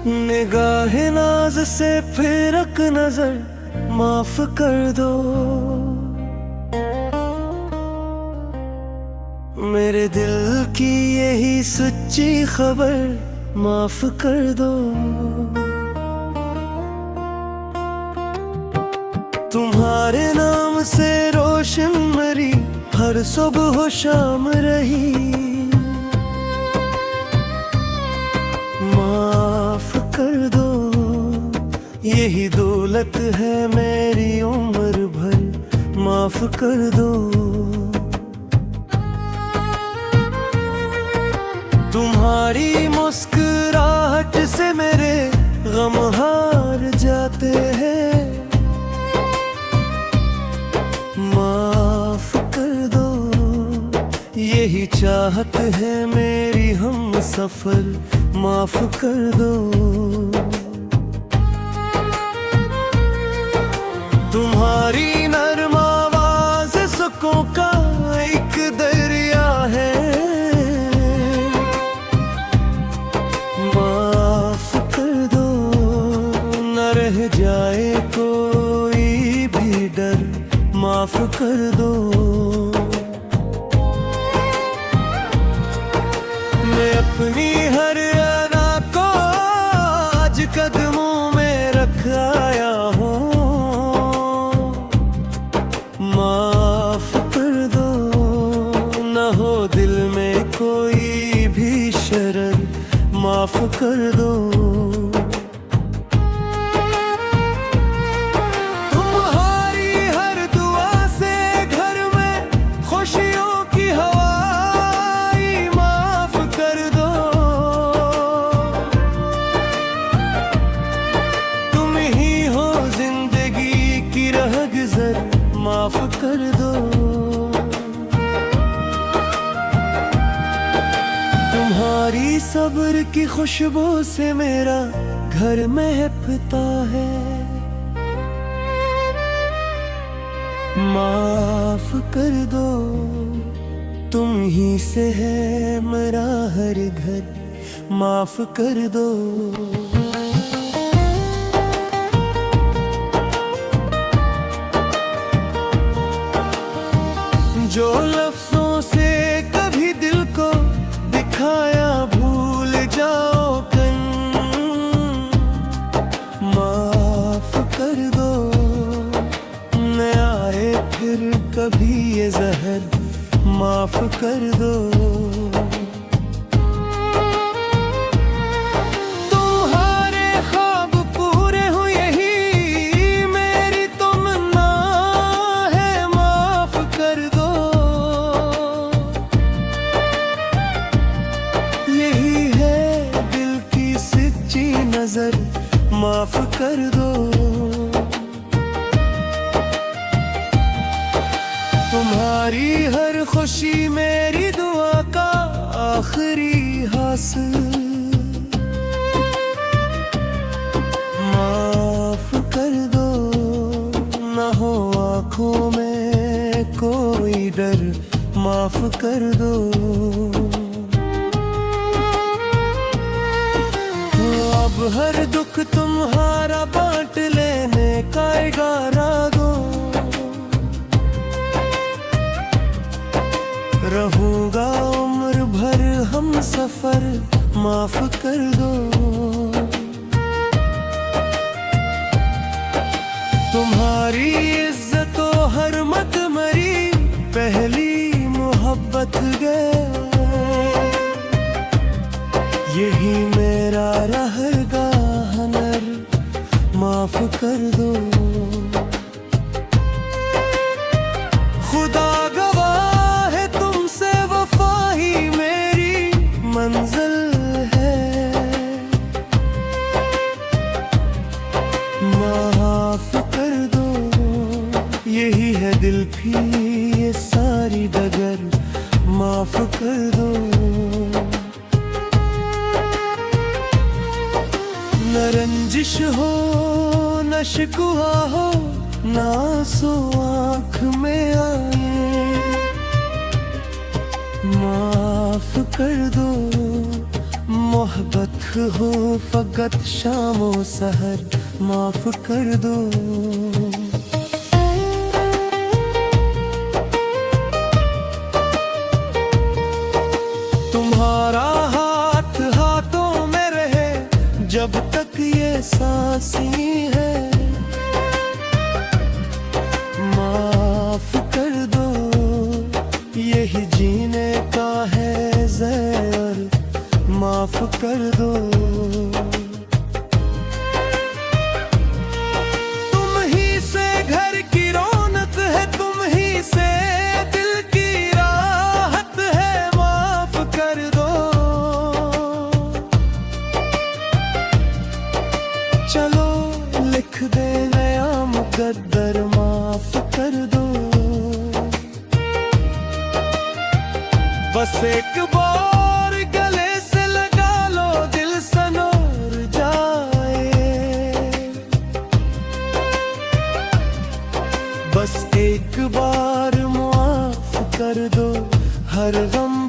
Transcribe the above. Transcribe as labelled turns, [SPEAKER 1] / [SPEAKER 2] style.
[SPEAKER 1] निगाह नाज से फिरक नजर माफ कर दो। मेरे दिल की यही सच्ची खबर माफ कर दो। तुम्हारे नाम से रोशन मेरी हर सुबह शाम रही। माफ कर दो, यही दौलत है मेरी उम्र भर। माफ कर दो। तुम्हारी मुस्कुराहट से मेरे गम हार जाते हैं। माफ कर दो, यही चाहत है मेरी हम सफर। माफ कर दो। तुम्हारी नर्म आवाज़ सुकून का एक दरिया है। माफ कर दो, न रह जाए कोई भी डर। माफ कर दो। मैं अपनी हर अदा को आज कदमों में रख आया हूँ। माफ कर दो, न हो दिल में कोई भी शरर। माफ कर दो। तुम्हारी हर दुआ से घर में खुशियों की हवा आई। माफ कर दो। तुम ही हो जिंदगी की रहगुजर। माफ कर दो। तुम्हारी सब्र की खुशबू से मेरा घर महकता है। माफ कर दो, तुम ही से है मेरा हर घर। माफ कर दो। जो लफ्जों से कभी दिल को दिखाया भूल जाओ कन। माफ कर दो, न आए फिर कभी ये जहर। माफ कर दो। तुम्हारे ख्वाब पूरे हो यही मेरी तमन्ना है। माफ कर दो। यही है दिल की सच्ची नजर। माफ कर दो। तुम्हारी हर खुशी मेरी दुआ का आखिरी हासिल। माफ कर दो, न हो आँखों में कोई डर। माफ कर दो। अब हर दुख तुम्हारा बांट लेने का इरादा दो। रहूंगा उम्र भर हम सफर। माफ कर दो। तुम्हारी इज्जतो हरमत मरी पहली मोहब्बत गया। यही मेरा रहेगा हनर। माफ कर दो। खुदा गवाह है तुमसे वफा ही मेरी मंजिल है। माफ कर दो, यही है दिल की ये सारी डगर। माफ कर दो। न रंजिश हो न शिकवा हो, न आंसू आँख में आए। माफ कर दो, मोहब्बत हूँ फकत शामो सहर, माफ कर दो। तुम्हारा हाथ हाथों में रहे जब तक ये सांसी है, माफ कर दो। यही जीने का है ज़हर, माफ कर दो। तुम ही से घर की रौनक है, तुम ही से दिल की राहत है, माफ कर दो। चलो लिख दे नया मुकद्दर, माफ कर दो। बस एक बार गले से लगा लो, दिल सनोर जाए। बस एक बार माफ कर दो, हर गम